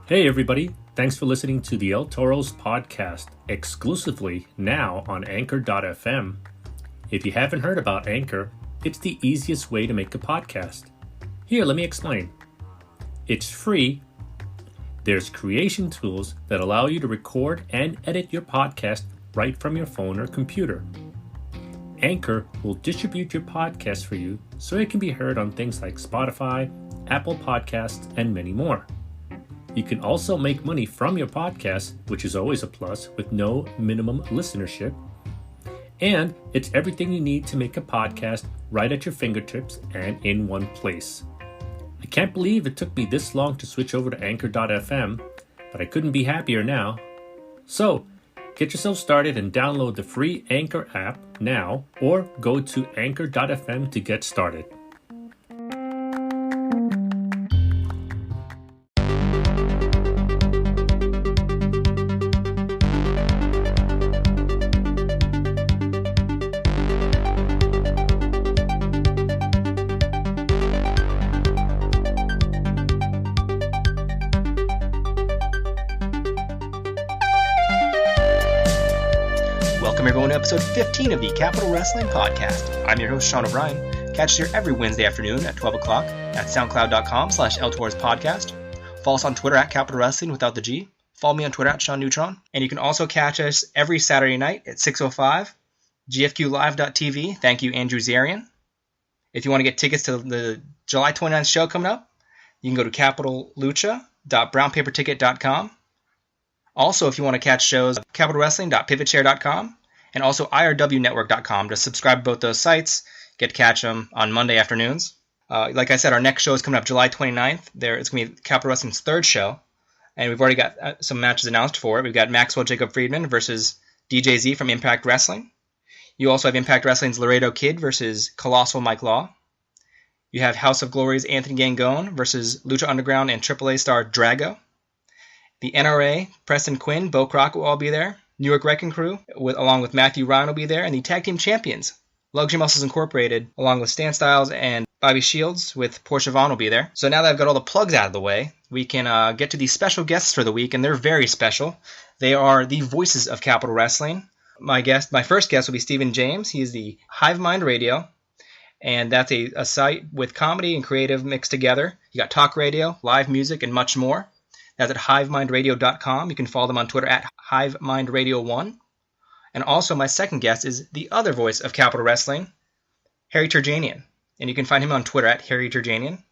Hey everybody, thanks for listening to the El Toro's podcast, exclusively now on Anchor.fm. If you haven't heard about Anchor, it's the easiest way to make a podcast. Here, let me explain. It's free. There's creation tools that allow you to record and edit your podcast right from your phone or computer. Anchor will distribute your podcast for you so it can be heard on things like Spotify, Apple Podcasts, and many more. You can also make money from your podcast, which is always a plus, with no minimum listenership. And it's everything you need to make a podcast right at your fingertips and in one place. I can't believe it took me this long to switch over to Anchor.fm, but I couldn't be happier now. So, get yourself started and download the free Anchor app now, or go to Anchor.fm to get started. Episode 15 of the Capital Wrestling Podcast. I'm your host, Sean O'Brien. Catch us here every Wednesday afternoon at 12 o'clock at soundcloud.com/LTorsPodcast. Follow us on Twitter at Capital Wrestling without the G. Follow me on Twitter at Sean Neutron. And you can also catch us every Saturday night at 6:05, gfqlive.tv. Thank you, Andrew Zarian. If you want to get tickets to the July 29th show coming up, you can go to capitallucha.brownpaperticket.com. Also, if you want to catch shows, capitalwrestling.pivotshare.com. And also irwnetwork.com to subscribe to both those sites. Get to catch them on Monday afternoons. Like I said, our next show is coming up July 29th. It's going to be Capital Wrestling's third show. And we've already got some matches announced for it. We've got Maxwell Jacob Friedman versus DJZ from Impact Wrestling. You also have Impact Wrestling's Laredo Kid versus Colossal Mike Law. You have House of Glory's Anthony Gangone versus Lucha Underground and AAA star Drago. The NRA, Preston Quinn, Bo Crockett will all be there. New York Wrecking Crew, along with Matthew Ryan, will be there, and the Tag Team Champions, Luxury Muscles Incorporated, along with Stan Styles and Bobby Shields, with Portia Vaughn will be there. So now that I've got all the plugs out of the way, we can get to the special guests for the week, and they're very special. They are the voices of Capital Wrestling. My first guest will be Steven James. He is the Hive Mind Radio, and that's a site with comedy and creative mixed together. You got talk radio, live music, and much more. That's at hivemindradio.com. You can follow them on Twitter at hivemindradio1. And also my second guest is the other voice of Capital Wrestling, Harry Terjanian. And you can find him on Twitter at Harry Terjanian.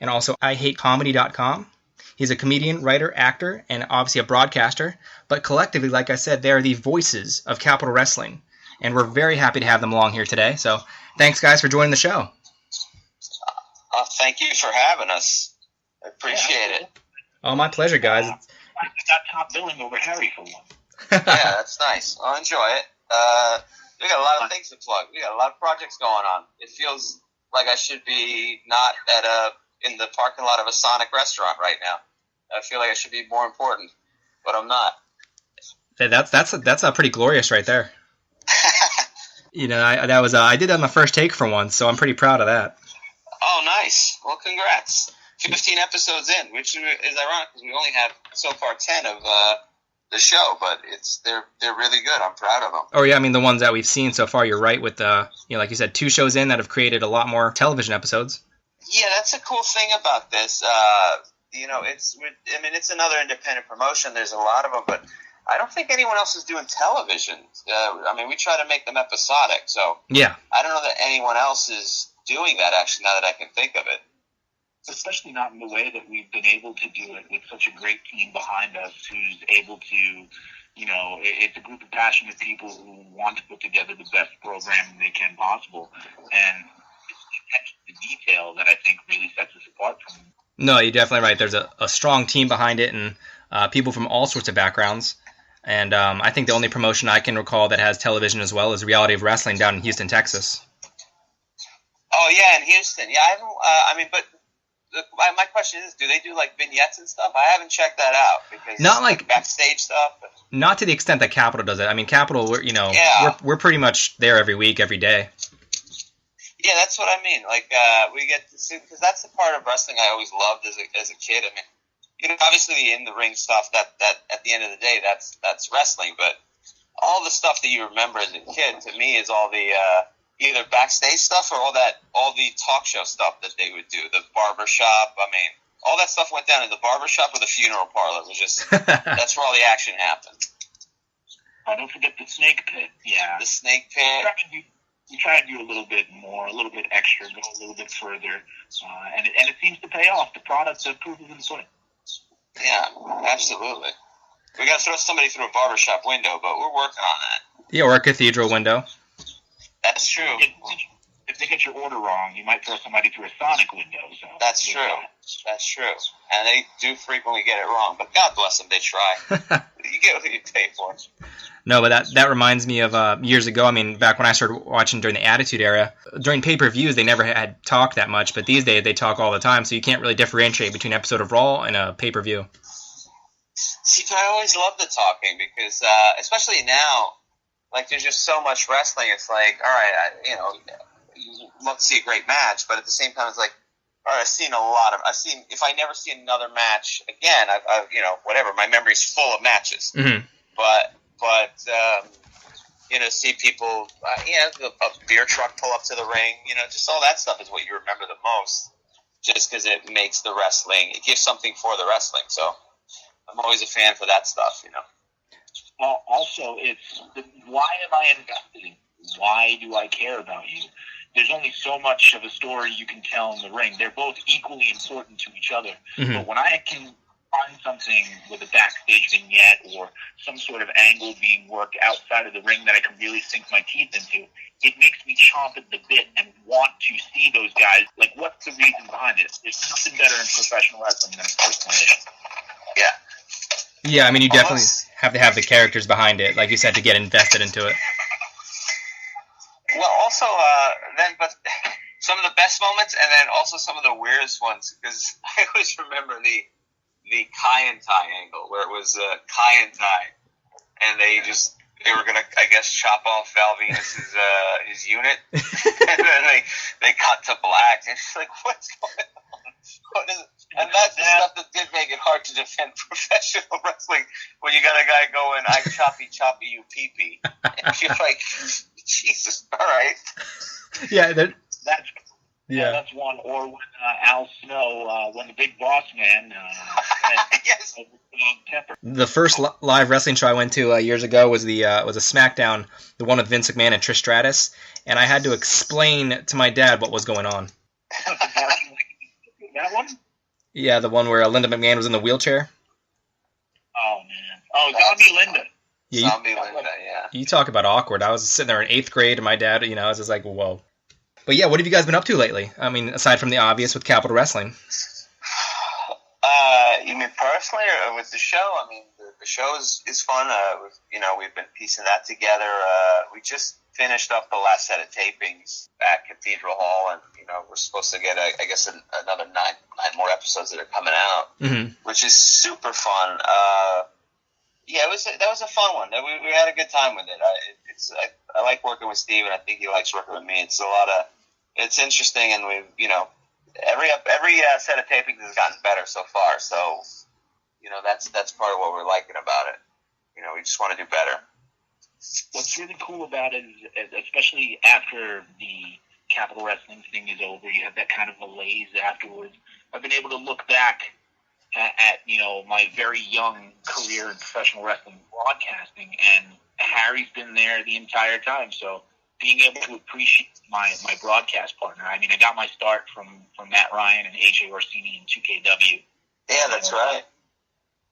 And also ihatecomedy.com. He's a comedian, writer, actor, and obviously a broadcaster. But collectively, like I said, they are the voices of Capital Wrestling. And we're very happy to have them along here today. So thanks, guys, for joining the show. Thank you for having us. I appreciate it. Oh, my pleasure, guys. I got top billing over Harry for one. Yeah, that's nice. I'll enjoy it. We got a lot of things to plug. We got a lot of projects going on. It feels like I should be not in the parking lot of a Sonic restaurant right now. I feel like I should be more important, but I'm not. Hey, that's pretty glorious right there. I did that on the first take for once, so I'm pretty proud of that. Oh, nice. Well, congrats. 15 episodes in, which is ironic because we only have so far 10 of the show, but they're really good. I'm proud of them. Oh yeah, I mean the ones that we've seen so far. You're right with like you said, 2 shows in that have created a lot more television episodes. Yeah, that's a cool thing about this. It's another independent promotion. There's a lot of them, but I don't think anyone else is doing television. We try to make them episodic, so yeah, I don't know that anyone else is doing that. Actually, now that I can think of it. Especially not in the way that we've been able to do it with such a great team behind us who's able to, it's a group of passionate people who want to put together the best programming they can possible. And it's the detail that I think really sets us apart from them. No, you're definitely right. There's a strong team behind it and people from all sorts of backgrounds. And I think the only promotion I can recall that has television as well is Reality of Wrestling down in Houston, Texas. Oh, yeah, in Houston. Yeah, but my question is, do they do like vignettes and stuff? I haven't checked that out because not like backstage stuff. Not to the extent that Capital does it. I mean, Capital, we're pretty much there every week, every day. Yeah, that's what I mean. Like we get to see, because that's the part of wrestling I always loved as a kid. I mean, obviously the in-the-ring stuff, that at the end of the day, that's wrestling. But all the stuff that you remember as a kid, to me, is all the either backstage stuff or all the talk show stuff that they would do. The barber shop. I mean, all that stuff went down in the barber shop or the funeral parlor. It was just that's where all the action happened. Oh, don't forget the snake pit. Yeah, the snake pit. You try to do a little bit more, a little bit extra, go a little bit further, and it seems to pay off. The product of proof is in the pudding. Yeah, absolutely. We got to throw somebody through a barbershop window, but we're working on that. Yeah, or a cathedral window. That's true. If they get your order wrong, you might throw somebody through a Sonic window. So that's true. That's true. And they do frequently get it wrong, but God bless them, they try. You get what you pay for. No, but that reminds me of years ago. I mean, back when I started watching during the Attitude Era, during pay-per-views, they never had talked that much, but these days they talk all the time, so you can't really differentiate between an episode of Raw and a pay-per-view. See, I always love the talking because, especially now, like, there's just so much wrestling. It's like, all right, you love to see a great match, but at the same time, it's like, all right, if I never see another match again, I've whatever, my memory's full of matches. Mm-hmm. But see people, a beer truck pull up to the ring, just all that stuff is what you remember the most, just because it makes the wrestling, it gives something for the wrestling. So I'm always a fan for that stuff, Well, also, it's why am I invested in? Why do I care about you? There's only so much of a story you can tell in the ring. They're both equally important to each other. Mm-hmm. But when I can find something with a backstage vignette or some sort of angle being worked outside of the ring that I can really sink my teeth into, it makes me chomp at the bit and want to see those guys. Like, what's the reason behind it? There's nothing better in professional wrestling than a personalization. Yeah. Yeah, I mean, you definitely have to have the characters behind it, like you said, to get invested into it. Well, also, but some of the best moments, and then also some of the weirdest ones, because I always remember the Kai and Tai angle, where it was Kai and Tai, and they were gonna, I guess, chop off Val Venus's his unit, and then they cut to black, and it's like, what's going on? What is it? And that's the stuff that did make it hard to defend professional wrestling, when you got a guy going, I choppy you pee-pee, and you're like, Jesus, all right. Yeah, that's one. Or when Al Snow, when the Big Boss Man, yes. Pepper. The first live wrestling show I went to years ago was a SmackDown, the one with Vince McMahon and Trish Stratus, and I had to explain to my dad what was going on. That one? Yeah, the one where Linda McMahon was in the wheelchair. Oh, man. Oh, Zombie Linda. Yeah, Zombie Linda, yeah. You talk about awkward. I was sitting there in 8th grade, and my dad, I was just like, whoa. But yeah, what have you guys been up to lately? I mean, aside from the obvious with Capital Wrestling. You mean personally or with the show? I mean, the show is fun. We've been piecing that together. We just finished up the last set of tapings at Cathedral Hall, and we're supposed to get another nine more episodes that are coming out, mm-hmm. which is super fun. That was a fun one. We had a good time with it. I like working with Steven. I think he likes working with me. It's interesting, and every set of tapings has gotten better so far. So that's part of what we're liking about it. We just want to do better. What's really cool about it is, especially after the Capital Wrestling thing is over, you have that kind of malaise afterwards. I've been able to look back at my very young career in professional wrestling broadcasting, and Harry's been there the entire time. So being able to appreciate my broadcast partner. I mean, I got my start from Matt Ryan and AJ Orsini in 2KW. Yeah, that's right.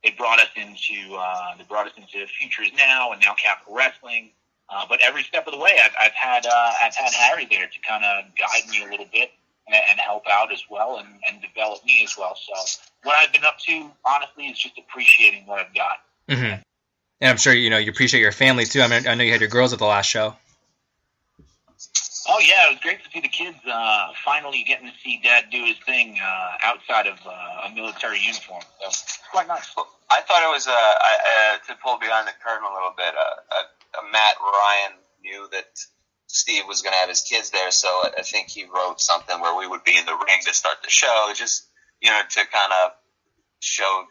They brought us into Futures Now and now Capital Wrestling. But every step of the way, I've had Harry there to kind of guide me a little bit and help out as well and develop me as well. So what I've been up to, honestly, is just appreciating what I've got. Mm-hmm. And I'm sure you appreciate your family too. I mean, I know you had your girls at the last show. Oh yeah, it was great to see the kids finally getting to see Dad do his thing outside of a military uniform. So quite nice. I thought it was to pull behind the curtain a little bit. Matt Ryan knew that Steve was going to have his kids there, so I think he wrote something where we would be in the ring to start the show, just to kind of show,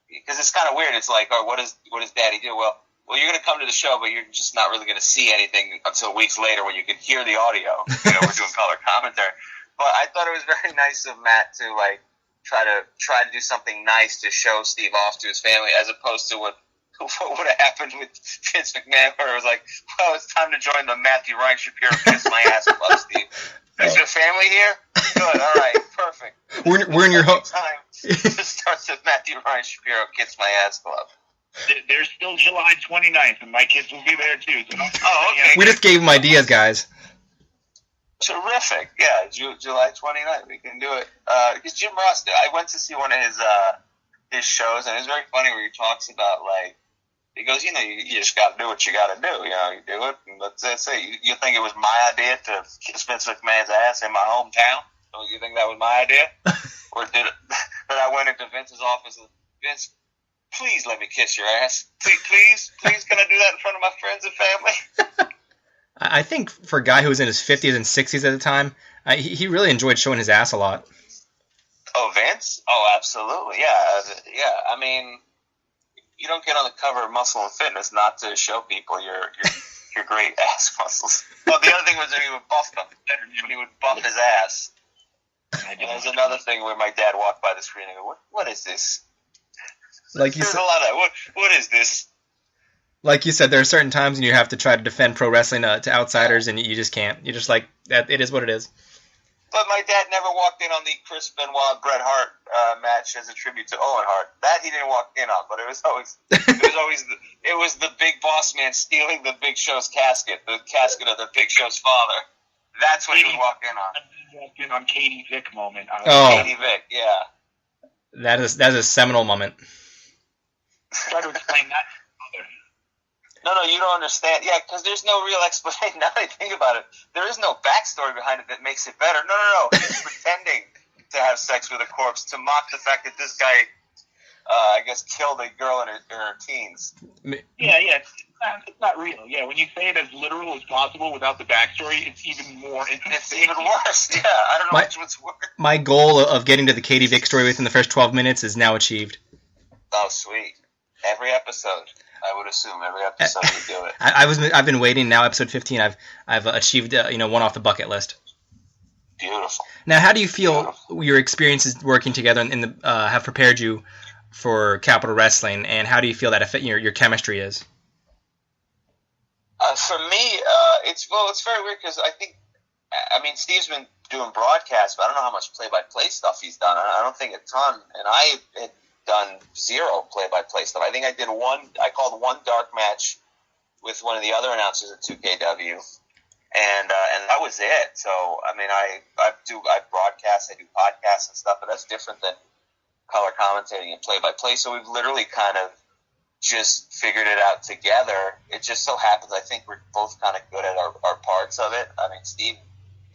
because it's kind of weird. It's like, oh, what does Daddy do? Well, you're going to come to the show, but you're just not really going to see anything until weeks later when you can hear the audio. We're doing color commentary. But I thought it was very nice of Matt to try to do something nice to show Steve off to his family, as opposed to what would have happened with Vince McMahon, where it was like, well, it's time to join the Matthew Ryan Shapiro Kiss My Ass Club, Steve. Is your family here? Good, all right, perfect. We're in your home. Time to start the Matthew Ryan Shapiro Kiss My Ass Club. There's still July 29th, and my kids will be there too. So okay. We just gave them ideas, guys. Terrific. Yeah, July 29th, we can do it. Because Jim Ross, I went to see one of his shows, and it was very funny where he talks about, he goes, you just got to do what you got to do. You do it, and that's it. You think it was my idea to kiss Vince McMahon's ass in my hometown? Don't you think that was my idea? Or did I went into Vince's office and, Vince, please let me kiss your ass. Please, can I do that in front of my friends and family? I think for a guy who was in his 50s and 60s at the time, he really enjoyed showing his ass a lot. Oh, Vince? Oh, absolutely. Yeah. I mean, you don't get on the cover of Muscle and Fitness not to show people your great ass muscles. Well, the other thing was that he would buff them. He would buff his ass. And there's another thing where my dad walked by the screen and go, what is this? Like you There's said, a lot of what is this? Like you said, there are certain times when you have to try to defend pro wrestling to outsiders, and you just can't. You're just like, that. It is what it is. But my dad never walked in on the Chris Benoit Bret Hart match as a tribute to Owen Hart. That he didn't walk in on, but it was always the Big Boss Man stealing the Big Show's casket, the casket of the Big Show's father. That's what he would walk in on. Walked in on Katie Vick moment. Katie Vick, yeah. That is a seminal moment. Try to explain that. No, you don't understand. Yeah, because there's no real explanation. Now that I think about it, there is no backstory behind it that makes it better. No. He's pretending to have sex with a corpse to mock the fact that this guy, I guess, killed a girl in her teens. Yeah, it's not real. Yeah, when you say it as literal as possible without the backstory, it's even more interesting. It's even worse. Yeah, I don't know which one's worse. My goal of getting to the Katie Vick story within the first 12 minutes is now achieved. Oh, sweet. Every episode. I would assume every episode we do it. I've been waiting now. Episode 15. I've achieved one off the bucket list. Beautiful. Now, how do you feel your experiences working together have prepared you for Capital Wrestling, and how do you feel that your chemistry is? For me, it's very weird because I mean, Steve's been doing broadcasts, but I don't know how much play-by-play stuff he's done. I don't think a ton, and I had done zero play-by-play stuff. I think I called one dark match with one of the other announcers at 2KW, and that was it. So, I mean, I broadcast, I do podcasts and stuff, but that's different than color commentating and play-by-play. So we've literally kind of just figured it out together. It just so happens I think we're both kind of good at our parts of it. I mean, Steve,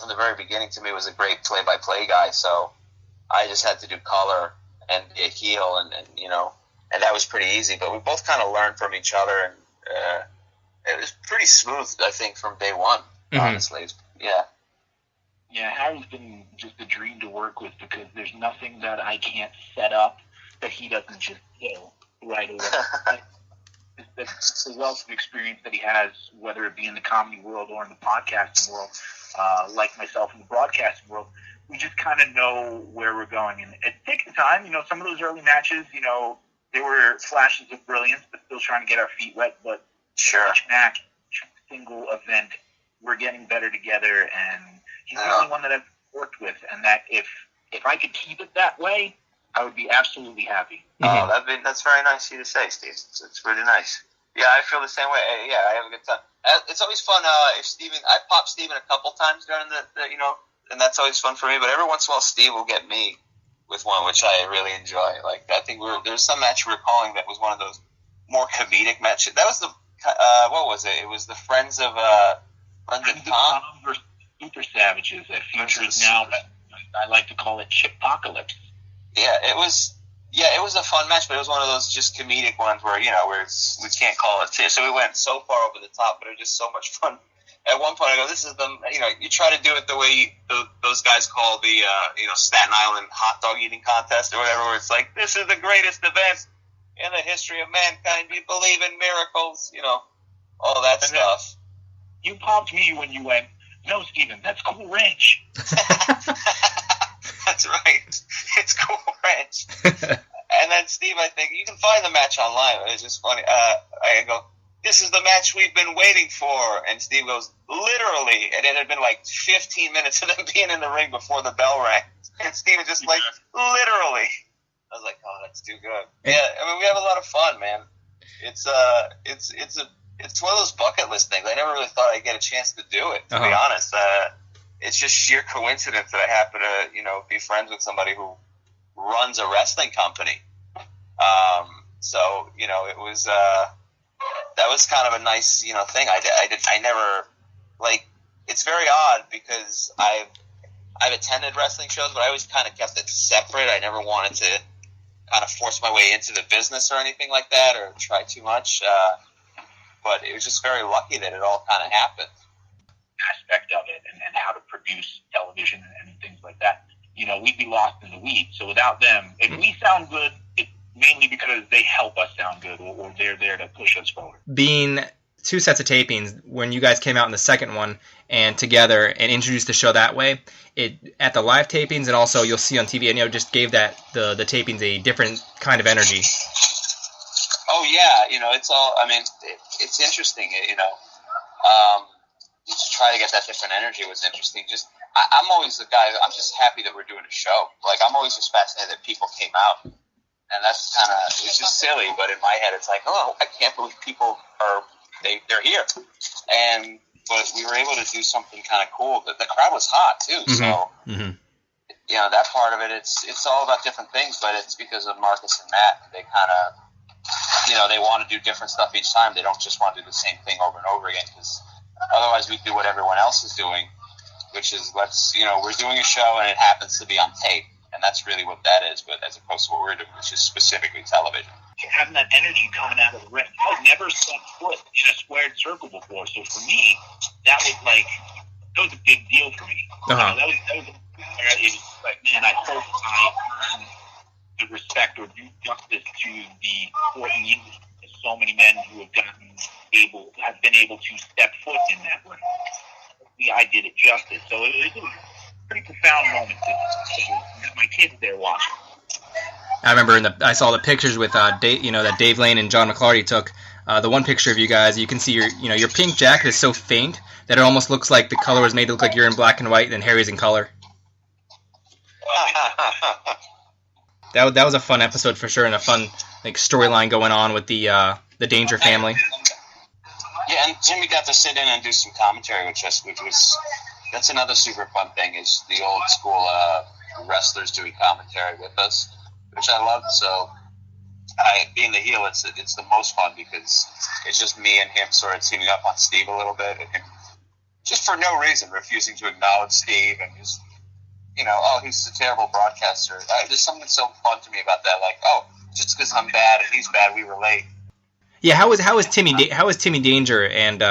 from the very beginning to me, was a great play-by-play guy, so I just had to do color and be a heel, and that was pretty easy. But we both kind of learned from each other, and it was pretty smooth, I think, from day one, honestly. Yeah. Yeah, Harry's been just a dream to work with because there's nothing that I can't set up that he doesn't just kill right away. The wealth of experience that he has, whether it be in the comedy world or in the podcasting world, like myself in the broadcasting world, we just kind of know where we're going. And it's taken time. Some of those early matches, there were flashes of brilliance, but still trying to get our feet wet. But each match, each single event, we're getting better together. And he's the only one that I've worked with. And that if I could keep it that way, I would be absolutely happy. Oh, that's very nice of you to say, Steve. It's really nice. Yeah, I feel the same way. Yeah, I have a good time. It's always fun I popped Steven a couple times during the and that's always fun for me. But every once in a while, Steve will get me with one, which I really enjoy. Like, I think there's some match we were calling that was one of those more comedic matches. That was the what was it? It was the Friends of Tom versus Super Savages that features now. I like to call it Chipocalypse. Yeah, it was a fun match, but it was one of those just comedic ones where we can't call it. So we went so far over the top, but it was just so much fun. at one point I go, this is the, you try to do it the way those guys call the, Staten Island hot dog eating contest or whatever, where it's like, this is the greatest event in the history of mankind. We believe in miracles, all that and stuff. You popped me when you went, no, Steven, that's Cool Ranch. That's right. It's Cool Ranch. And then Steve, I think, you can find the match online. It's just funny. I go, this is the match we've been waiting for. And Steve goes, literally. And it had been like 15 minutes of them being in the ring before the bell rang. And Steve was just like, literally. I was like, oh, that's too good. Yeah, I mean, we have a lot of fun, man. It's one of those bucket list things. I never really thought I'd get a chance to do it, to be honest. It's just sheer coincidence that I happen to, be friends with somebody who runs a wrestling company. So, it was, that was kind of a nice, thing. I never, it's very odd because I've attended wrestling shows, but I always kind of kept it separate. I never wanted to kind of force my way into the business or anything like that or try too much. But it was just very lucky that it all kind of happened. Aspect of it and how to produce television and things like that. We'd be lost in the weeds. So without them, if we sound good, it's mainly because they help us sound good or they're there to push us forward. Being two sets of tapings, when you guys came out in the second one and together and introduced the show that way, it at the live tapings and also you'll see on TV, and just gave that the tapings a different kind of energy. Oh yeah, it's all. I mean, it's interesting. Just try to get that different energy was interesting. I'm always the guy. I'm just happy that we're doing a show. I'm always just fascinated that people came out, and that's kind of, it's just silly. But in my head, it's like, oh, I can't believe people they're here, but we were able to do something kind of cool. The crowd was hot too, so that part of it, it's all about different things. But it's because of Marcus and Matt. They kind of, they want to do different stuff each time. They don't just want to do the same thing over and over again, because otherwise we do what everyone else is doing, which is we're doing a show and it happens to be on tape, and that's really what that is. But as opposed to what we're doing, which is specifically television. Having that energy coming out of the ring. I've never set foot in a squared circle before, so for me, that was a big deal for me. That was it was like, man, I hope I earn the respect or do justice to the sport and the industry. There's so many men who have been able to step foot in that ring. Hopefully I did it justice. So it was a pretty profound moment to my kids there watching. I remember I saw the pictures with that Dave Lane and John McClarty took. The one picture of you guys, you can see your pink jacket is so faint that it almost looks like the color was made to look like you're in black and white and Harry's in color. That was a fun episode for sure, and a fun storyline going on with the Danger family. Yeah, and Jimmy got to sit in and do some commentary with us, that's another super fun thing, is the old school wrestlers doing commentary with us, which I love. So, being the heel, it's the most fun because it's just me and him sort of teaming up on Steve a little bit, and him just for no reason refusing to acknowledge Steve, and just he's a terrible broadcaster. There's something so fun to me about that. Just because I'm bad and he's bad, we relate. Yeah, how is Timmy Danger and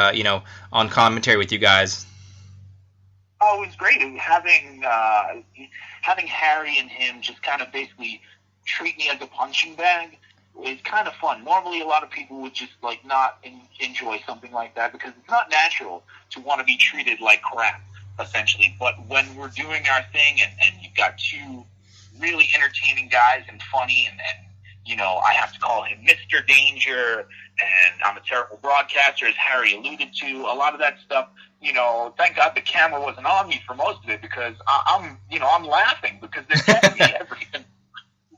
on commentary with you guys? Oh, it was great. Having Harry and him just kind of basically treat me as a punching bag is kind of fun. Normally, a lot of people would just not enjoy something like that because it's not natural to want to be treated like crap, essentially. But when we're doing our thing and you've got two really entertaining guys and funny and I have to call him Mr. Danger, and I'm a terrible broadcaster, as Harry alluded to. A lot of that stuff, thank God the camera wasn't on me for most of it, because I'm laughing because they're telling me everything.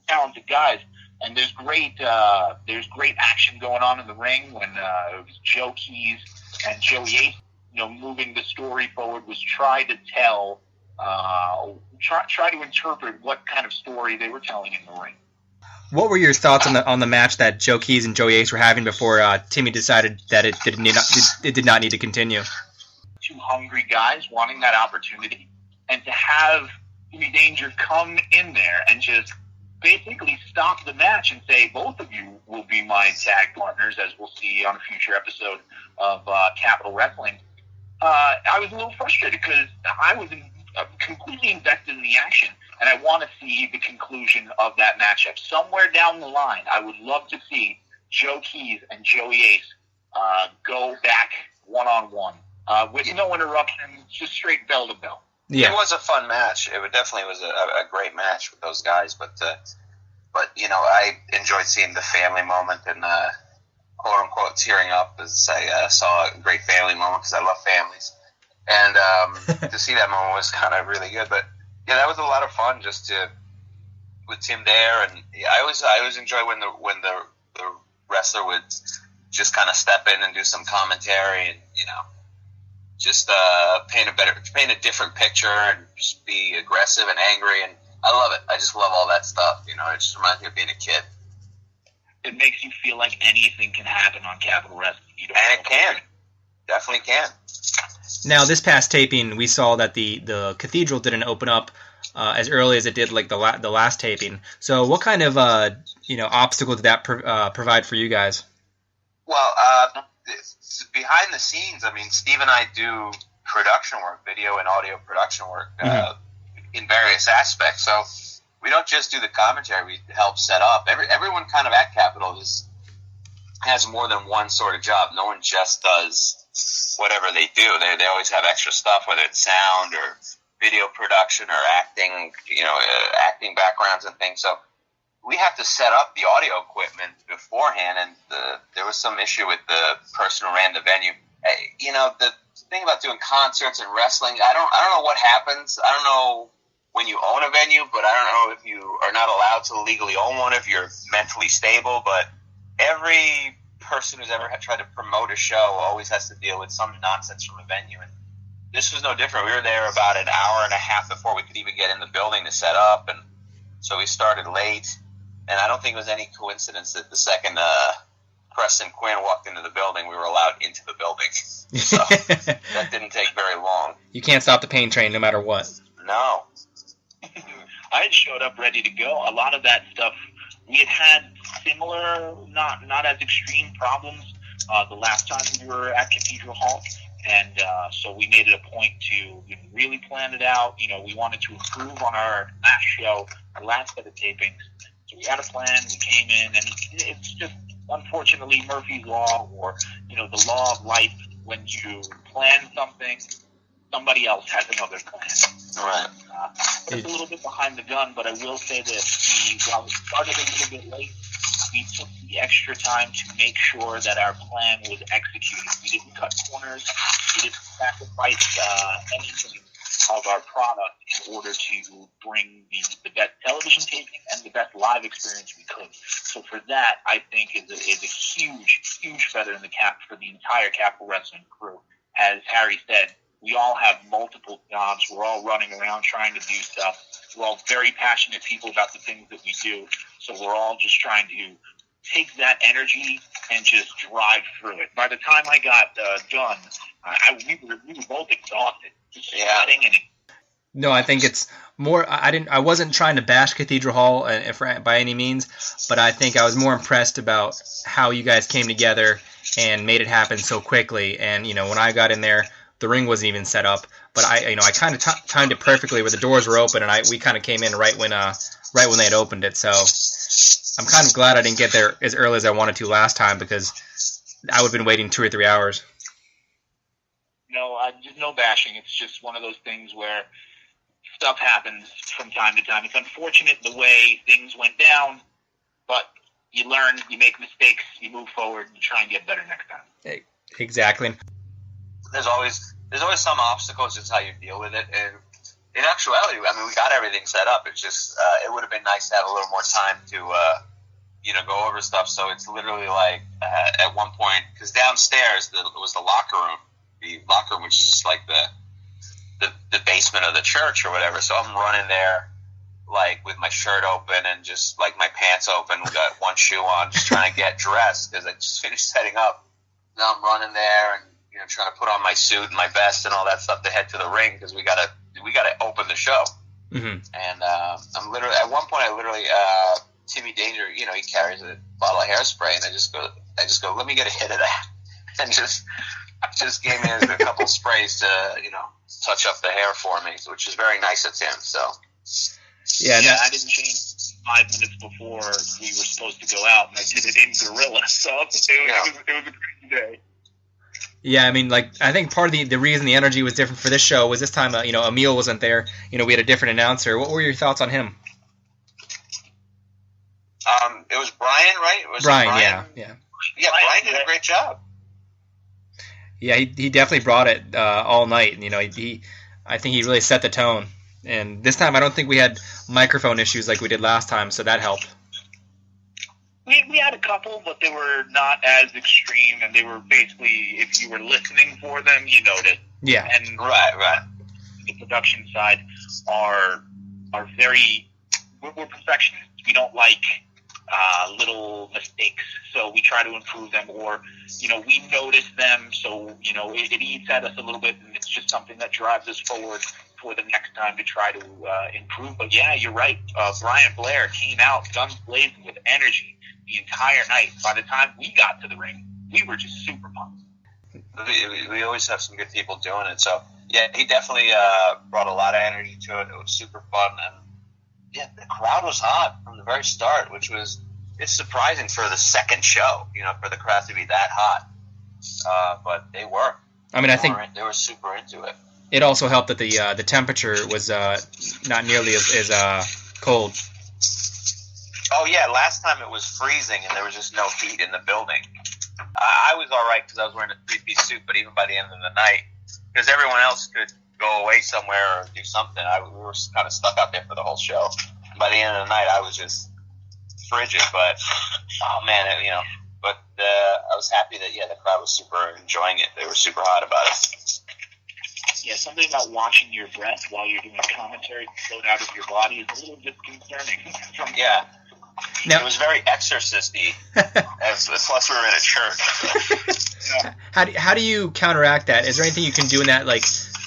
Talented guys, and there's great action going on in the ring when it was Joe Keys and Joey Ace, moving the story forward, was try to tell, try to interpret what kind of story they were telling in the ring. What were your thoughts on the match that Joe Keys and Joey Ace were having before Timmy decided that it did not need to continue? Two hungry guys wanting that opportunity, and to have Timmy Danger come in there and just basically stop the match and say, both of you will be my tag partners, as we'll see on a future episode of Capital Wrestling. I was a little frustrated because I was completely invested in the action, and I want to see the conclusion of that matchup. Somewhere down the line, I would love to see Joe Keys and Joey Ace go back one-on-one with no interruption, just straight bell to bell. Yeah. It was a fun match. It definitely was a great match with those guys, but I enjoyed seeing the family moment and quote unquote tearing up as I saw a great family moment because I love families, and to see that moment was kind of really good. But yeah, that was a lot of fun with Tim there, and I always enjoy when the wrestler would just kind of step in and do some commentary and just paint a different picture and just be aggressive and angry, and I love it. I just love all that stuff. It just reminds me of being a kid. It makes you feel like anything can happen on Capital Wrestling. And it can. Definitely can. Now, this past taping, we saw that the Cathedral didn't open up as early as it did like the last taping. So what kind of obstacle did that provide for you guys? Well, behind the scenes, I mean, Steve and I do production work, video and audio production work in various aspects. So we don't just do the commentary; we help set up. Everyone kind of at Capitol has more than one sort of job. No one just does whatever they do. They always have extra stuff, whether it's sound or video production or acting, acting backgrounds and things. So we have to set up the audio equipment beforehand, and there was some issue with the person who ran the venue. The thing about doing concerts and wrestling, I don't know what happens. I don't know when you own a venue, but I don't know if you are not allowed to legally own one if you're mentally stable. But every person who's ever tried to promote a show always has to deal with some nonsense from a venue, and this was no different. We were there about an hour and a half before we could even get in the building to set up, and so we started late. And I don't think it was any coincidence that the second Preston Quinn walked into the building, we were allowed into the building. So that didn't take very long. You can't stop the pain train no matter what. No. I had showed up ready to go. A lot of that stuff, we had similar, not as extreme problems the last time we were at Cathedral Hall. And so we made it a point to really plan it out. We wanted to improve on our last show, our last set of tapings. So we had a plan, we came in, and it's just, unfortunately, Murphy's Law, or, the law of life. When you plan something, somebody else has another plan. Right. It's a little bit behind the gun, but I will say this. While we started a little bit late, we took the extra time to make sure that our plan was executed. We didn't cut corners. We didn't sacrifice anything of our product in order to bring the best television taping and the best live experience we could. So for that, I think is a huge, huge feather in the cap for the entire Capital Wrestling crew. As Harry said, we all have multiple jobs. We're all running around trying to do stuff. We're all very passionate people about the things that we do. So we're all just trying to take that energy and just drive through it. By the time I got done, we were both exhausted, just sweating and. No, I think it's more. I wasn't trying to bash Cathedral Hall by any means, but I think I was more impressed about how you guys came together and made it happen so quickly. And when I got in there, the ring wasn't even set up, but I kind of timed it perfectly where the doors were open, and we kind of came in right when they had opened it. So I'm kind of glad I didn't get there as early as I wanted to last time, because I would have been waiting 2 or 3 hours. No, just no bashing. It's just one of those things where stuff happens from time to time. It's unfortunate the way things went down, but you learn, you make mistakes, you move forward, and you try and get better next time. Exactly. There's always some obstacles, just how you deal with it. And in actuality, I mean, we got everything set up. It's just it would have been nice to have a little more time to go over stuff. So it's literally like at one point, because downstairs was the locker room, which is just like the basement of the church or whatever. So I'm running there like with my shirt open and just like my pants open, got one shoe on, just trying to get dressed because I just finished setting up. Now I'm running there and trying to put on my suit and my vest and all that stuff to head to the ring because we gotta open the show. Mm-hmm. And I'm literally at one point Timmy Danger, he carries a bottle of hairspray and I just go, let me get a hit of that, and just just gave me a couple sprays to, touch up the hair for me, which is very nice of him. So. Yeah, I didn't change 5 minutes before we were supposed to go out, and I did it in Gorilla, so it was a crazy day. Yeah, I mean, I think part of the reason the energy was different for this show was this time, Emil wasn't there. We had a different announcer. What were your thoughts on him? It was Brian, right? Brian, Brian? Yeah, Brian did a great job. Yeah, he definitely brought it all night. I think he really set the tone. And this time, I don't think we had microphone issues like we did last time, so that helped. We had a couple, but they were not as extreme, and they were basically, if you were listening for them, you noticed. Yeah. And right. The production side are very, we're perfectionists. We don't like little mistakes, so we try to improve them, or we notice them, so it eats at us a little bit, and it's just something that drives us forward for the next time to try to improve. But yeah, you're right. Brian Blair came out guns blazing with energy the entire night. By the time we got to the ring, we were just super pumped. We always have some good people doing it, so yeah, he definitely brought a lot of energy to it. It was super fun, and yeah, the crowd was hot from the very start, which was, it's surprising for the second show, for the crowd to be that hot. But they were. I mean, I think they were super into it. It also helped that the temperature was not nearly as cold. Oh yeah, last time it was freezing and there was just no heat in the building. I was all right because I was wearing a 3-piece suit, but even by the end of the night, because everyone else could go away somewhere or do something, we were kind of stuck out there for the whole show. And by the end of the night, I was just frigid. But oh man, I was happy that the crowd was super enjoying it. They were super hot about it. Yeah, something about watching your breath while you're doing commentary float out of your body is a little disconcerting. Yeah. Now, it was very exorcist-y, plus we were in a church. Yeah. How do you counteract that? Is there anything you can do in that,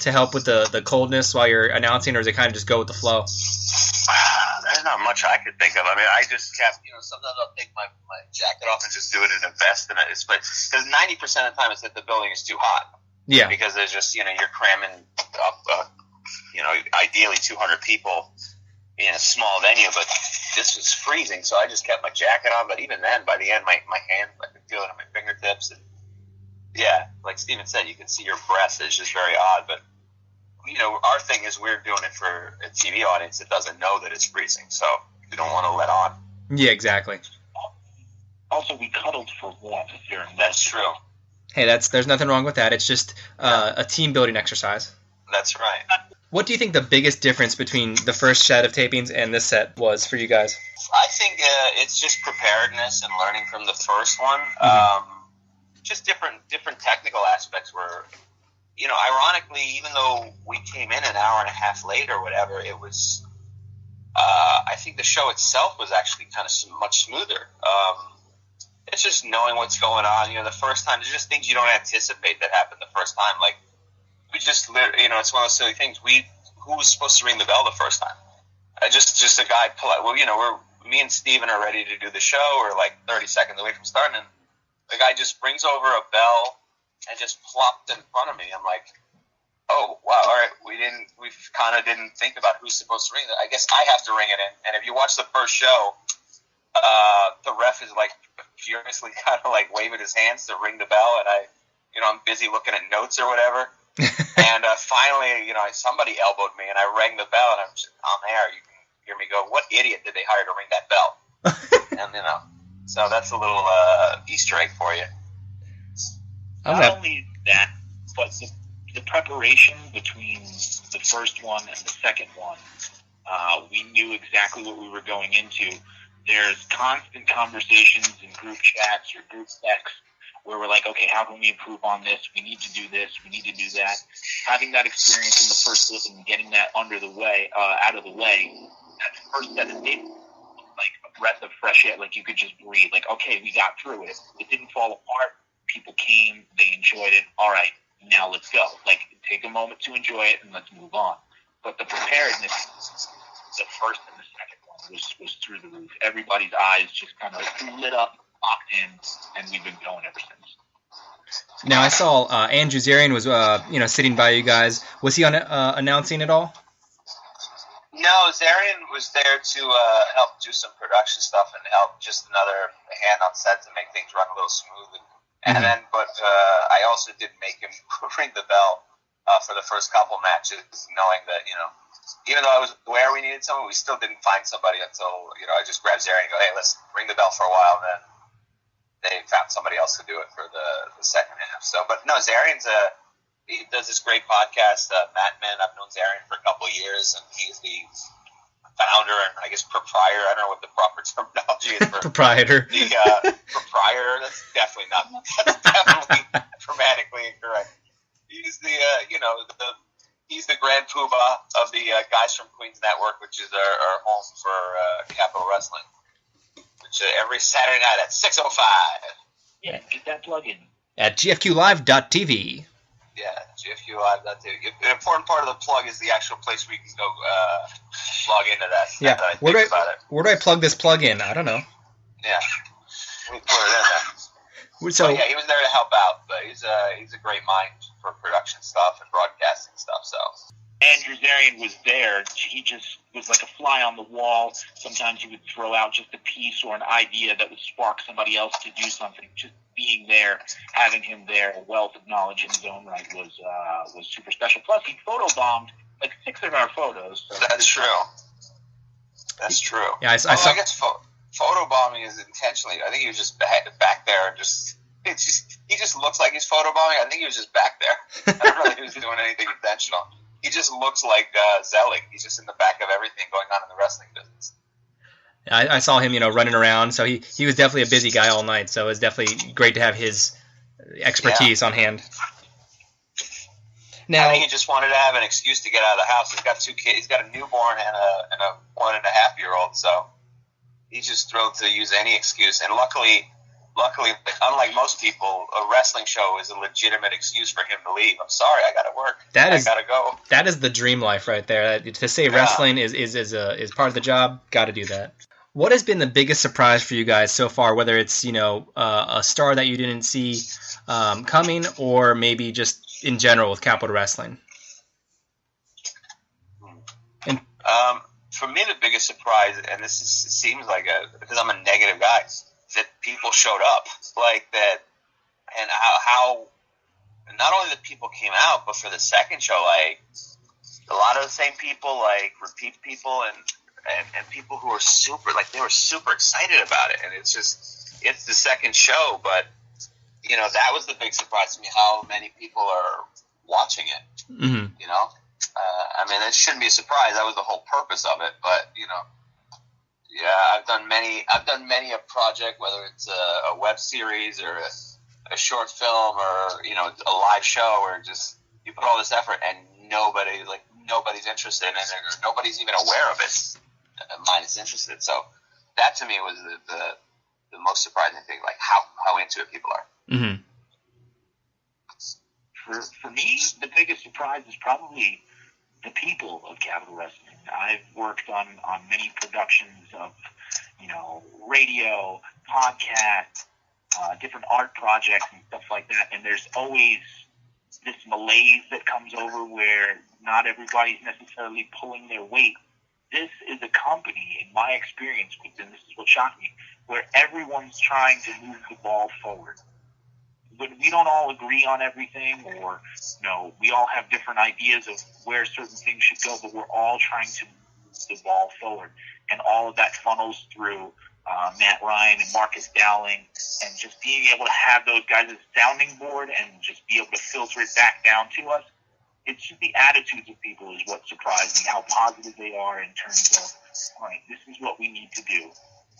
to help with the coldness while you're announcing, or does it kind of just go with the flow? There's not much I could think of. I mean, I just kept, sometimes I'll take my jacket off and just do it in a vest, because 90% of the time it's that the building is too hot. Yeah. Because there's just, you're cramming up, ideally 200 people in a small venue, but this was freezing, so I just kept my jacket on. But even then, by the end, my hands, I could feel it on my fingertips. And yeah, like Steven said, you can see your breath. It's just very odd. But, our thing is we're doing it for a TV audience that doesn't know that it's freezing, so we don't want to let on. Yeah, exactly. Also, we cuddled for warmth during that. That's true. Hey, there's nothing wrong with that. It's just a team-building exercise. That's right. What do you think the biggest difference between the first set of tapings and this set was for you guys? I think it's just preparedness and learning from the first one. Just different technical aspects were, ironically, even though we came in an hour and a half late or whatever, it was, I think the show itself was actually kind of much smoother. It's just knowing what's going on. The first time, there's just things you don't anticipate that happen the first time. Like, we just, it's one of those silly things. Who was supposed to ring the bell the first time? Just a guy pull out. Well, me and Steven are ready to do the show. We're like 30 seconds away from starting, and the guy just brings over a bell and just plopped in front of me. I'm like, oh wow, all right. We kind of didn't think about who's supposed to ring it. I guess I have to ring it in. And if you watch the first show, the ref is like furiously kind of like waving his hands to ring the bell, and I'm busy looking at notes or whatever. And finally, somebody elbowed me, and I rang the bell, and I'm just on there. You can hear me go, "What idiot did they hire to ring that bell?" And so that's a little Easter egg for you. Not only that, but the preparation between the first one and the second one, we knew exactly what we were going into. There's constant conversations in group chats or group texts where we're like, okay, how can we improve on this? We need to do this. We need to do that. Having that experience in the first listen and getting that out of the way, that first set of dates, like a breath of fresh air, like you could just breathe. Like, okay, we got through it. It didn't fall apart. People came. They enjoyed it. All right, now let's go. Like, take a moment to enjoy it and let's move on. But the preparedness, the first and the second one was through the roof. Everybody's eyes just kind of lit up, locked in, and we've been going ever since. Now I saw Andrew Zarian was sitting by you guys. Was he on announcing at all? No, Zarian was there to help do some production stuff and help just another hand on set to make things run a little smooth. And then, but I also did make him ring the bell for the first couple matches, knowing that, even though I was aware we needed someone, we still didn't find somebody until, I just grabbed Zarian and go, hey, let's ring the bell for a while. And then they found somebody else to do it for the second half. So, but no, Zarian's he does this great podcast, Madman. I've known Zarian for a couple of years, and he's the founder and I guess proprietor. I don't know what the proper terminology is for proprietor. The proprietor. That's definitely grammatically incorrect. He's the he's the grand poobah of the Guys from Queens Network, which is our home for Capital Wrestling, which every Saturday night at 6:05. Yeah, get that plug in at gfqlive.tv. Yeah, GFQ Live. An important part of the plug is the actual place where you can go log into that. Yeah, where do I plug this plug in? I don't know. Yeah, we put it in there. So yeah, he was there to help out, but he's a great mind for production stuff and broadcasting stuff. So Andrew Zarian was there. He just was like a fly on the wall. Sometimes he would throw out just a piece or an idea that would spark somebody else to do something. Just being there, having him there, a wealth of knowledge in his own right was super special. Plus, he photobombed like 6 of our photos. So that's true. That's true. Yeah, I saw. I guess photobombing is intentionally. I think he was just back there and he just looks like he's photobombing. I think he was just back there. I don't know if he was doing anything intentional. He just looks like Zelig. He's just in the back of everything going on in the wrestling business. I saw him, running around. So he was definitely a busy guy all night. So it was definitely great to have his expertise on hand. Now, I think he just wanted to have an excuse to get out of the house. He's got 2 kids. He's got a newborn and a 1.5-year-old. So he's just thrilled to use any excuse. And luckily, unlike most people, a wrestling show is a legitimate excuse for him to leave. I'm sorry, I got to work. I got to go. That is the dream life right there. To say wrestling is part of the job, got to do that. What has been the biggest surprise for you guys so far? Whether it's a star that you didn't see coming, or maybe just in general with Capital Wrestling. And for me, the biggest surprise, and seems like because I'm a negative guy, that people showed up like that, and how not only the people came out, but for the second show, like a lot of the same people, like repeat people and people who were they were super excited about it. And it's the second show, but that was the big surprise to me, how many people are watching it. Mm-hmm. I mean, it shouldn't be a surprise. That was the whole purpose of it, but yeah, I've done many a project, whether it's a web series or a short film or a live show, where just you put all this effort and nobody's interested in it, or nobody's even aware of it. Mine is interested. So that to me was the most surprising thing, like how into it people are. Mm-hmm. For me, the biggest surprise is probably the people of Capital Wrestling. I've worked on many productions of, radio, podcast, different art projects and stuff like that, and there's always this malaise that comes over where not everybody's necessarily pulling their weight. This is a company, in my experience, and this is what shocked me, where everyone's trying to move the ball forward. But we don't all agree on everything, or we all have different ideas of where certain things should go, but we're all trying to move the ball forward. And all of that funnels through Matt Ryan and Marcus Dowling, and just being able to have those guys as a sounding board and just be able to filter it back down to us. It's just the attitudes of people is what surprised me, how positive they are in terms of, all right, this is what we need to do,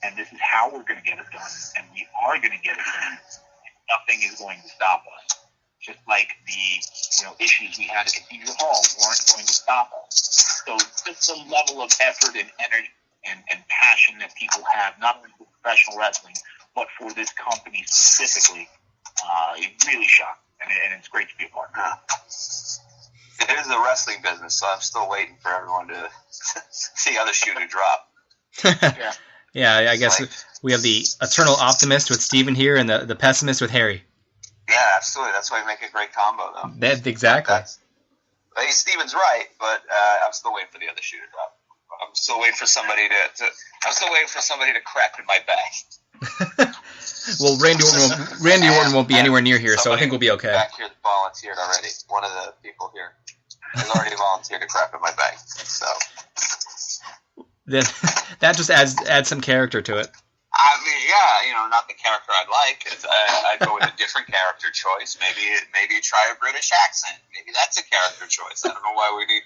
and this is how we're going to get it done, and we are going to get it done. Nothing is going to stop us. Just like the issues we had at Cathedral Hall weren't going to stop us. So just the level of effort and energy and passion that people have, not only for professional wrestling, but for this company specifically, it really shocked, and it's great to be a part of it. It is the wrestling business, so I'm still waiting for everyone to see other shoe to drop. Yeah. Yeah, I guess we have the eternal optimist with Steven here and the pessimist with Harry. Yeah, absolutely. That's why we make a great combo, though. Exactly. Steven's right, but I'm still waiting for the other shoe to drop. I'm still waiting for somebody to crap in my bag. Well, Randy Orton won't be anywhere near here, so I think we'll be okay. Back here volunteered already. One of the people here has already volunteered to crap in my bag. So then that just adds some character to it. I mean, yeah, not the character I'd like. I'd go with a different character choice. Maybe try a British accent. Maybe that's a character choice. I don't know why we need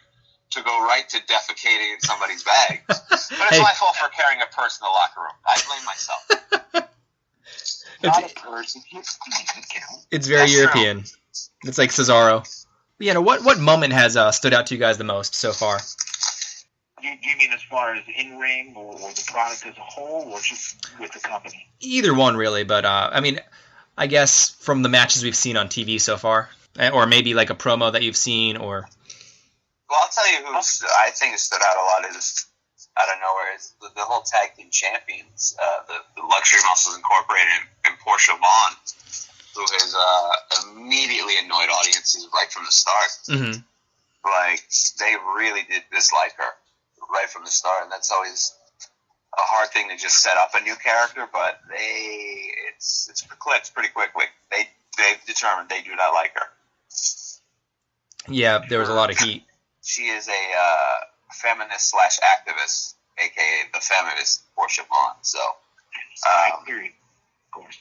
to go right to defecating in somebody's bag. But it's my fault for carrying a purse in the locker room. I blame myself. Not a person. It's very European. True. It's like Cesaro. What moment has stood out to you guys the most so far? Do you mean as far as in-ring or the product as a whole, or just with the company? Either one, really. But, I guess from the matches we've seen on TV so far. Or maybe like a promo that you've seen, or... Well, I'll tell you who I think has stood out a lot is, out of nowhere, is the whole tag team champions, the Luxury Muscles Incorporated and Portia Vaughn, who has immediately annoyed audiences right from the start. Mm-hmm. Like, they really did dislike her right from the start, and that's always a hard thing to just set up a new character, but it's clipped pretty quickly. They've determined they do not like her. Yeah, there was a lot of heat. She is a feminist / activist, a.k.a. the feminist Portia Vaughn. So, period, of course.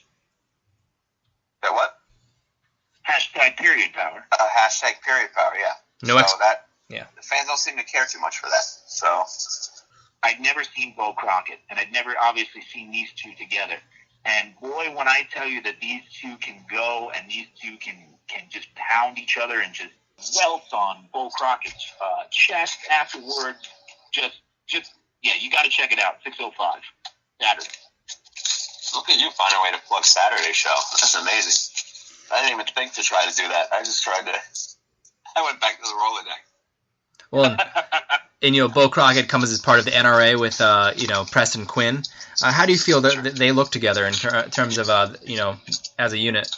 That what? Hashtag period power. Hashtag period power, yeah. Yeah. The fans don't seem to care too much for that. So, I'd never seen Bo Crockett, and I'd never obviously seen these two together. And boy, when I tell you that these two can go and these two can just pound each other and just welt on Bo Crockett's chest afterwards, you got to check it out. 6:05 Saturday. Look at you finding a way to plug Saturday show. That's amazing. I didn't even think to try to do that. I went back to the Rolodex. Well, and Bo Crockett comes as part of the NRA with Preston Quinn. How do you feel that they look together in terms of as a unit?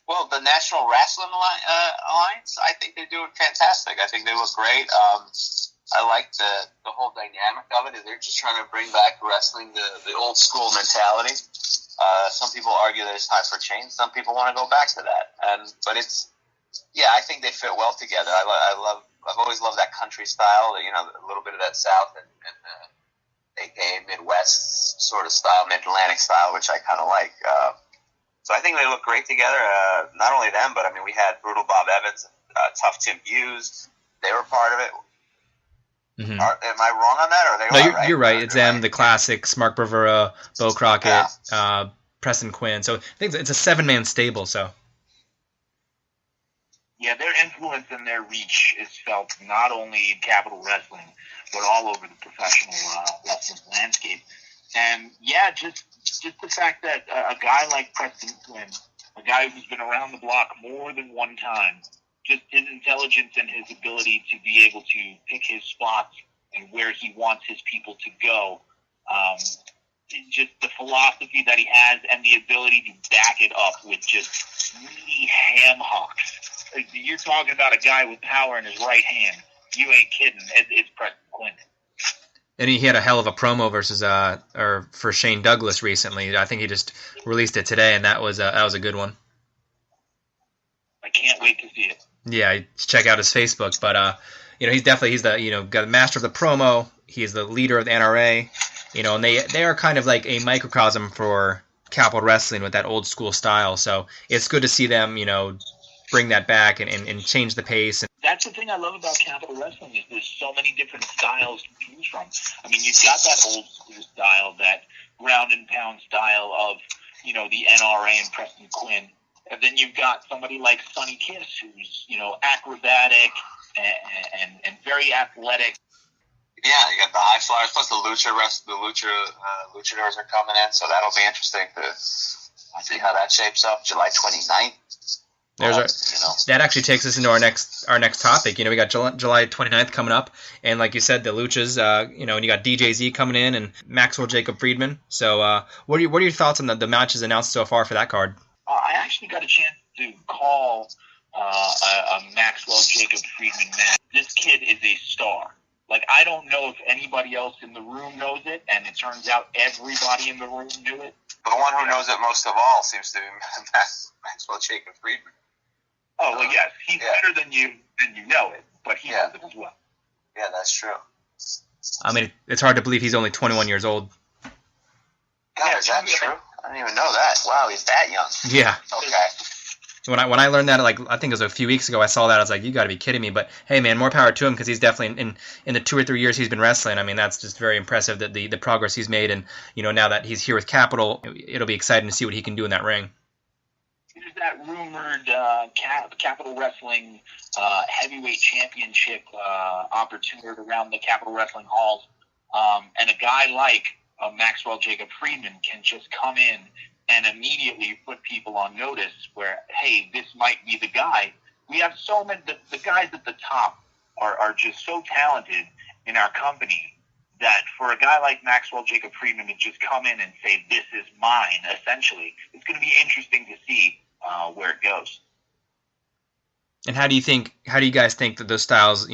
Well, the National Wrestling Alliance, I think they're doing fantastic. I think they look great. I like the whole dynamic of it. They're just trying to bring back wrestling, the old school mentality. Some people argue that it's time for change. Some people want to go back to that. But I think they fit well together. I've always loved that country style, a little bit of that South and aka Midwest sort of style, Mid-Atlantic style, which I kind of like. So I think they look great together. Not only them, but we had Brutal Bob Evans, Tough Tim Hughes. They were part of it. Mm-hmm. Am I wrong on that, or are they? No, you're right. It's them, the classics: Mark Bravura, Bo Crockett, Preston Quinn. So I think it's a 7-man stable. So. Yeah, their influence and their reach is felt not only in Capital Wrestling, but all over the professional wrestling landscape. And just the fact that a guy like Preston Quinn, a guy who's been around the block more than one time, just his intelligence and his ability to be able to pick his spots and where he wants his people to go, just the philosophy that he has and the ability to back it up with just really ham hocks. You're talking about a guy with power in his right hand. You ain't kidding. It's Preston Quinn. And he had a hell of a promo for Shane Douglas recently. I think he just released it today, and that was a good one. I can't wait to see it. Yeah, check out his Facebook. But he's the got the master of the promo. He's the leader of the NRA. And they are kind of like a microcosm for Capital Wrestling with that old school style. So it's good to see them, bring that back and change the pace. That's the thing I love about Capital Wrestling is there's so many different styles to choose from. I mean, you've got that old school style, that ground and pound style of, the NRA and Preston Quinn. And then you've got somebody like Sonny Kiss, who's, acrobatic and very athletic. Yeah, you got the high flyers, plus the luchadors are coming in, so that'll be interesting to see how that shapes up. July 29th. That actually takes us into our next topic. We got July 29th coming up, and like you said, the Luchas. And you got DJZ coming in and Maxwell Jacob Friedman. So, what are your thoughts on the matches announced so far for that card? I actually got a chance to call a Maxwell Jacob Friedman match. This kid is a star. Like, I don't know if anybody else in the room knows it, and it turns out everybody in the room knew it. The one who knows it most of all seems to be Maxwell Jacob Friedman. Oh, well, yes. He's better than you know it, but he knows it as well. Yeah, that's true. I mean, it's hard to believe he's only 21 years old. God, is that true? I didn't even know that. Wow, he's that young. Yeah. Okay. When I learned that, like, I think it was a few weeks ago, I saw that, I was like, you got to be kidding me. But hey, man, more power to him, because he's definitely in the 2 or 3 years he's been wrestling. I mean, that's just very impressive that the progress he's made, and now that he's here with Capital, it'll be exciting to see what he can do in that ring. There's that rumored Capital Wrestling heavyweight championship opportunity around the Capital Wrestling halls, and a guy like Maxwell Jacob Friedman can just come in and immediately put people on notice where, hey, this might be the guy. We have so many, the guys at the top are just so talented in our company that for a guy like Maxwell Jacob Friedman to just come in and say, this is mine, essentially, it's going to be interesting to see where it goes. And how do you guys think that those styles,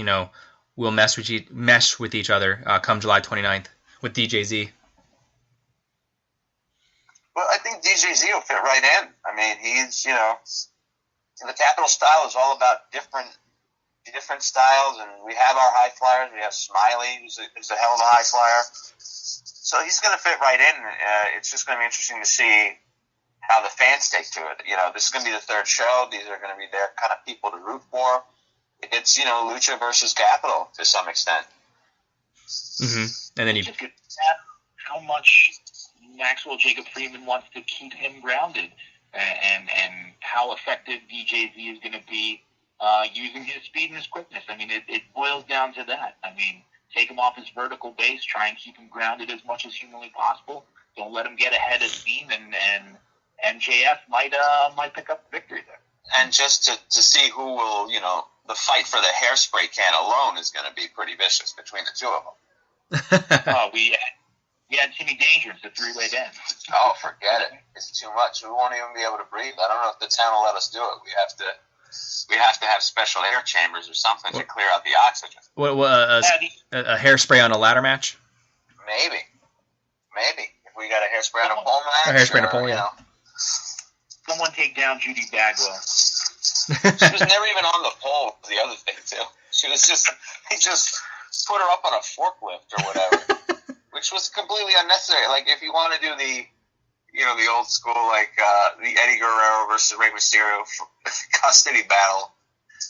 will mesh with each other come July 29th with DJZ? Well, I think DJZ will fit right in. I mean, he's, the Capital style is all about different styles, and we have our high flyers. We have Smiley, who's a hell of a high flyer. So he's going to fit right in. It's just going to be interesting to see how the fans take to it. This is going to be the third show. These are going to be their kind of people to root for. It's, Lucha versus Capital to some extent. Mm-hmm. And then how much Maxwell Jacob Friedman wants to keep him grounded, and how effective DJZ is going to be using his speed and his quickness. I mean, it boils down to that. I mean, take him off his vertical base, try and keep him grounded as much as humanly possible. Don't let him get ahead of steam, and MJF might pick up the victory there. And just to see who will, the fight for the hairspray can alone is going to be pretty vicious between the two of them. We had Timmy Danger at the three-way den. Oh, forget it. It's too much. We won't even be able to breathe. I don't know if the town will let us do it. We have to have special air chambers or something to clear out the oxygen. A hairspray on a ladder match? Maybe. If we got a hairspray on a pole match. A hairspray on a pole, yeah. Someone take down Judy Bagwell. She was never even on the pole, the other thing, too. He just put her up on a forklift or whatever. Which was completely unnecessary. Like, if you want to do the old school, like, the Eddie Guerrero versus Rey Mysterio custody battle,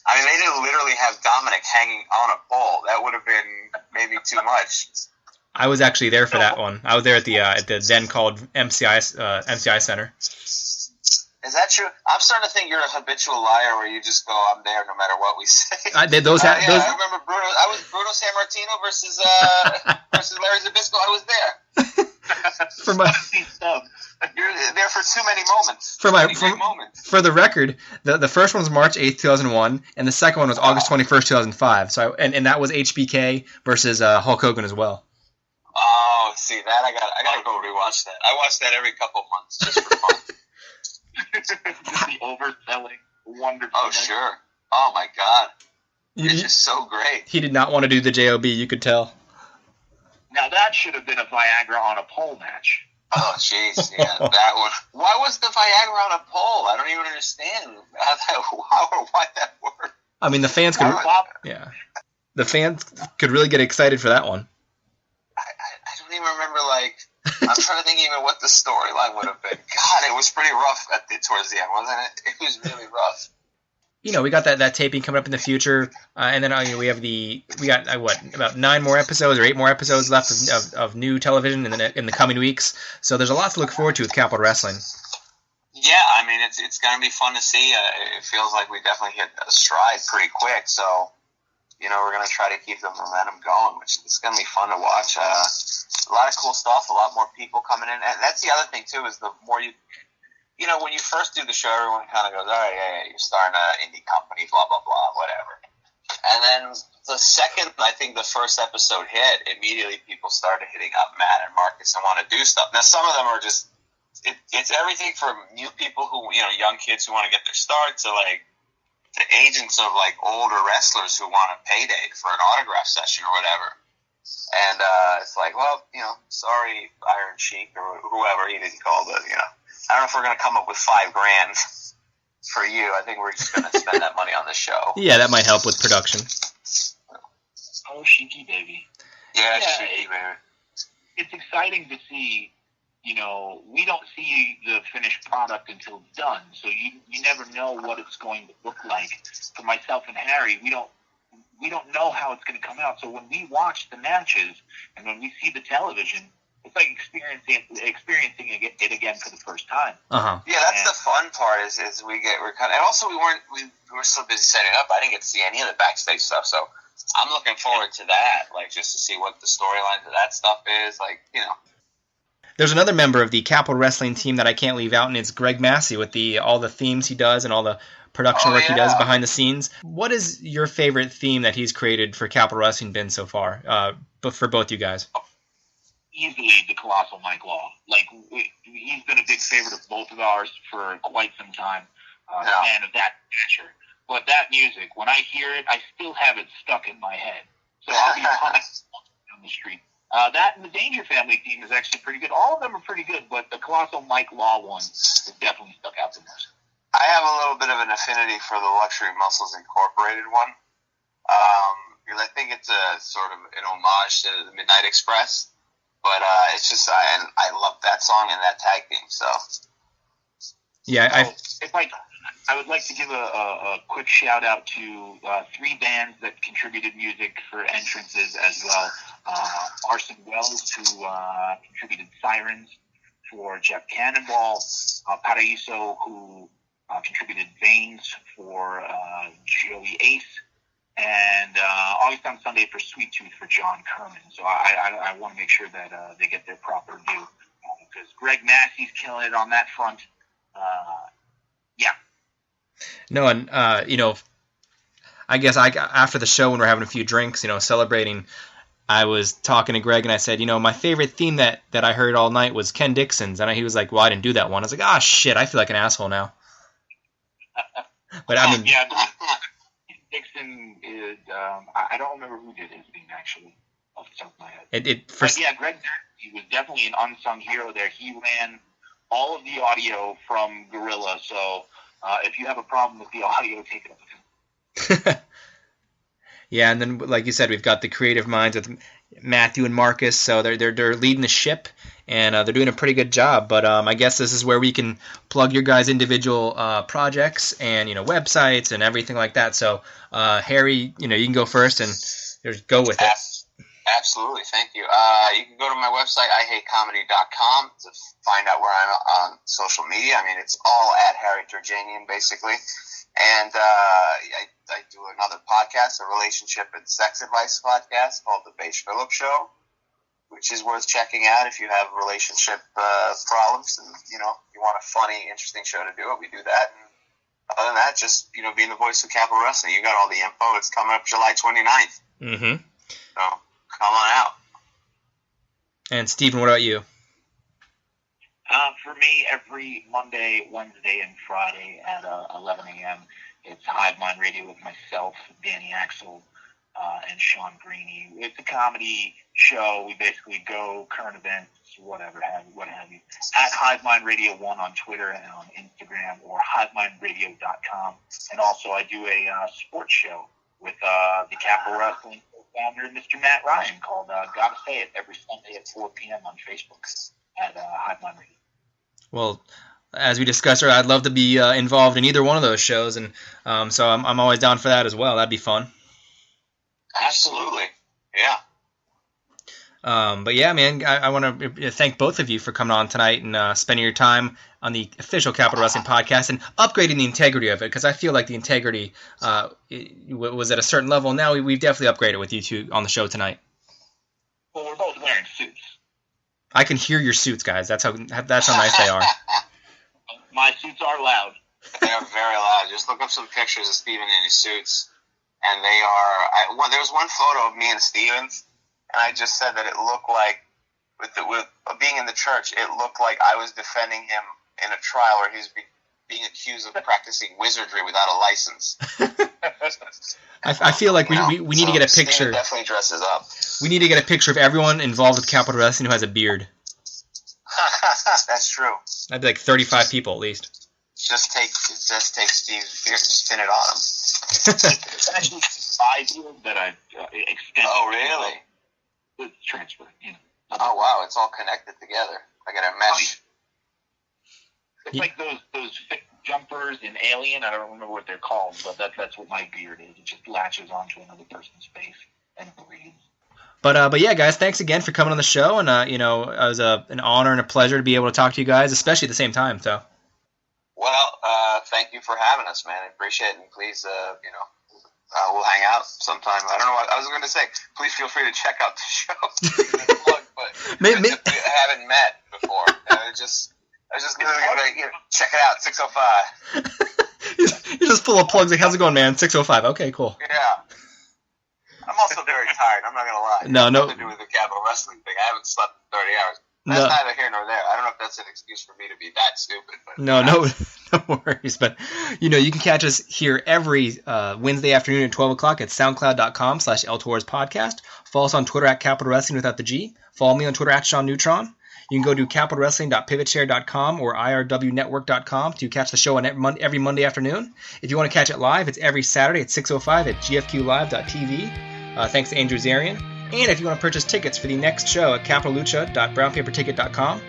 I mean, they didn't literally have Dominic hanging on a pole. That would have been maybe too much. I was actually there for that one. I was there at the then called MCI Center. Is that true? I'm starting to think you're a habitual liar where you just go, I'm there no matter what we say. I remember Bruno. I was Bruno Sammartino versus Larry Zbyszko. I was there. You're there for too many moments. For the record, the first one was March 8th, 2001, and the second one was August 21st, 2005. So and that was HBK versus Hulk Hogan as well. Oh, see that I gotta go rewatch that. I watch that every couple months just for fun. The overselling, wonderful. Oh, sure. Oh, my God. It's just so great. He did not want to do the JOB, you could tell. Now, that should have been a Viagra on a pole match. Oh, jeez. Yeah, that one. Why was the Viagra on a pole? I don't even understand why that worked. I mean, the fans could... Yeah. The fans could really get excited for that one. I don't even remember, I'm trying to think even what the storyline would have been. God, it was pretty rough towards the end, wasn't it? It was really rough. We got that taping coming up in the future, and then we got about 9 more episodes or 8 more episodes left of new television in the coming weeks. So there's a lot to look forward to with Capital Wrestling. Yeah, I mean it's going to be fun to see. It feels like we definitely hit a stride pretty quick. So we're going to try to keep the momentum going, which is going to be fun to watch. A lot of cool stuff, a lot more people coming in. And that's the other thing, too, is the more you when you first do the show, everyone kind of goes, all right, yeah, you're starting an indie company, blah, blah, blah, whatever. And then the second, I think the first episode hit, immediately people started hitting up Matt and Marcus and want to do stuff. Now, some of them are just, it's everything from new people who, young kids who want to get their start to agents of older wrestlers who want a payday for an autograph session or whatever. And it's like, well, sorry, Iron Sheik or whoever he didn't call, but, I don't know if we're going to come up with $5,000 for you. I think we're just going to spend that money on the show. Yeah, that might help with production. Oh, Sheiky baby. Yeah, Sheiky baby. It's exciting to see. We don't see the finished product until it's done, so you never know what it's going to look like. For myself and Harry, we don't know how it's going to come out. So when we watch the matches and when we see the television, it's like experiencing it again for the first time. Uh-huh. Yeah, that's the fun part. Is we're kind of, and also we were so busy setting up. I didn't get to see any of the backstage stuff, so I'm looking forward to that. Just to see what the storylines of that stuff is. There's another member of the Capital Wrestling team that I can't leave out, and it's Greg Massi with all the themes he does and all the production work he does behind the scenes. What is your favorite theme that he's created for Capital Wrestling been so far, but for both you guys? Easily the Colossal Mike Law. He's been a big favorite of both of ours for quite some time. Man of that nature. But that music, when I hear it, I still have it stuck in my head. So I'll be humming on the street. That and the Danger Family theme is actually pretty good. All of them are pretty good, but the Colossal Mike Law one is definitely stuck out the most. I have a little bit of an affinity for the Luxury Muscles Incorporated one. Because I think it's a sort of an homage to the Midnight Express. But it's just, I love that song and that tag team, so. Yeah, I would like to give a quick shout out to 3 bands that contributed music for entrances as well. Arson Wells, who contributed Sirens for Jeff Cannonball. Paraíso, who contributed Veins for Joey Ace. And August on Sunday for Sweet Tooth for John Kerman. So I want to make sure that they get their proper due. Because Greg Massey's killing it on that front. Yeah. No, and, I guess after the show when we're having a few drinks, celebrating, I was talking to Greg and I said, my favorite theme that I heard all night was Ken Dixon's. And he was like, well, I didn't do that one. I was like, shit, I feel like an asshole now. But I mean... Yeah, Dixon is, I don't remember who did his theme, actually, off the top of my head. Greg Massey was definitely an unsung hero there. He ran all of the audio from Gorilla, so if you have a problem with the audio, take it up with him. Yeah, and then, like you said, we've got the creative minds with Matthew and Marcus, so they're leading the ship, and they're doing a pretty good job. But I guess this is where we can plug your guys' individual projects and websites and everything like that. So Harry, you can go first and just go with it. Absolutely, thank you. You can go to my website, ihatecomedy.com, to find out where I'm on social media. I mean, it's all at Harry Terjanian, basically. And I do another podcast, a relationship and sex advice podcast called The Beige Phillip Show, which is worth checking out if you have relationship problems and, you want a funny, interesting show to do it. We do that. And other than that, just, being the voice of Capital Wrestling. You got all the info. It's coming up July 29th. Mm-hmm. So come on out. And Steven, what about you? For me, every Monday, Wednesday, and Friday at 11 a.m., it's Hive Mind Radio with myself, Danny Axel, and Sean Greeny. It's a comedy show. We basically go current events, what have you. At Hive Mind Radio 1 on Twitter and on Instagram, or HiveMindRadio.com. And also, I do a sports show with the Capital Wrestling founder, Mr. Matt Ryan, called Gotta Say It, every Sunday at 4 p.m. on Facebook at Hive Mind Radio. Well, as we discussed earlier, I'd love to be involved in either one of those shows, and so I'm always down for that as well. That'd be fun. Absolutely, yeah. But yeah, man, I want to thank both of you for coming on tonight and spending your time on the official Capital Wrestling podcast and upgrading the integrity of it, because I feel like the integrity was at a certain level. Now we've definitely upgraded with you two on the show tonight. Well, we're both wearing suits. I can hear your suits, guys. That's how nice they are. My suits are loud. They are very loud. Just look up some pictures of Steven in his suits, and they are. There was one photo of me and Steven's, and I just said that it looked like, with being in the church, it looked like I was defending him in a trial where he's being accused of practicing wizardry without a license. I feel like we need to get a picture. Steven definitely dresses up. We need to get a picture of everyone involved with Capital Wrestling who has a beard. That's true. That'd be like 35 people at least. Just take Steve's beard, just pin it on him. It's actually 5 years that I've extended. Oh, really? The transfer. You know. Oh, wow, it's all connected together. I got a mesh. It's like those jumpers in Alien. I don't remember what they're called, but that's what my beard is. It just latches onto another person's face and breathes. But yeah, guys, thanks again for coming on the show, and it was an honor and a pleasure to be able to talk to you guys, especially at the same time. So. Well, thank you for having us, man. I appreciate it, and please, we'll hang out sometime. I don't know what I was going to say. Please feel free to check out the show. But we haven't met before. I was just literally going to check it out. 605. You're just full of plugs. Like, how's it going, man? 605. Okay, cool. Yeah. I'm also very tired. I'm not going to lie. No. Nothing to do with the Capital Wrestling thing. I haven't slept in 30 hours. That's neither here nor there. I don't know if that's an excuse for me to be that stupid. But no worries. But, you can catch us here every Wednesday afternoon at 12 o'clock at soundcloud.com/LTorsPodcast. Follow us on Twitter at Capital Wrestling without the G. Follow me on Twitter at Sean Neutron. You can go to capitalwrestling.pivotshare.com or irwnetwork.com to catch the show on every Monday afternoon. If you want to catch it live, it's every Saturday at 6:05 at gfqlive.tv. Thanks to Andrew Zarian. And if you want to purchase tickets for the next show at capitallucha.brownpaperticket.com,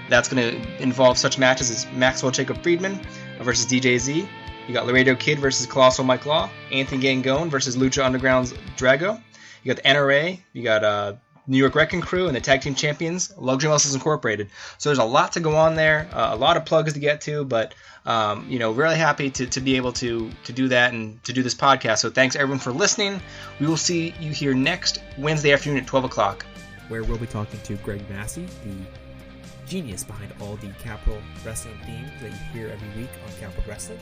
that's going to involve such matches as Maxwell Jacob Friedman versus DJ Z. You got Laredo Kid versus Colossal Mike Law. Anthony Gangone versus Lucha Underground's Drago. You got the NRA. You got New York Wrecking Crew and the Tag Team Champions, Luxury Muscles Incorporated. So there's a lot to go on there, a lot of plugs to get to, but really happy to be able to do that and to do this podcast. So thanks everyone for listening. We will see you here next Wednesday afternoon at 12 o'clock. Where we'll be talking to Greg Massi, the genius behind all the Capital Wrestling themes that you hear every week on Capital Wrestling.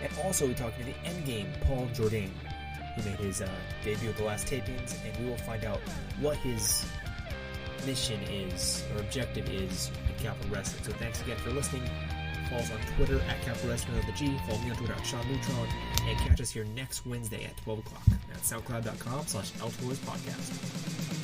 And also we're talking to the Endgame, Paul Jourdain, who made his debut at the last tapings, and we will find out what his mission is, or objective is, in Capital Wrestling. So thanks again for listening. Follow us on Twitter at Capital Wrestling with the G. Follow me on Twitter at Sean Neutron, and catch us here next Wednesday at 12 o'clock at soundcloud.com/LTorsPodcast.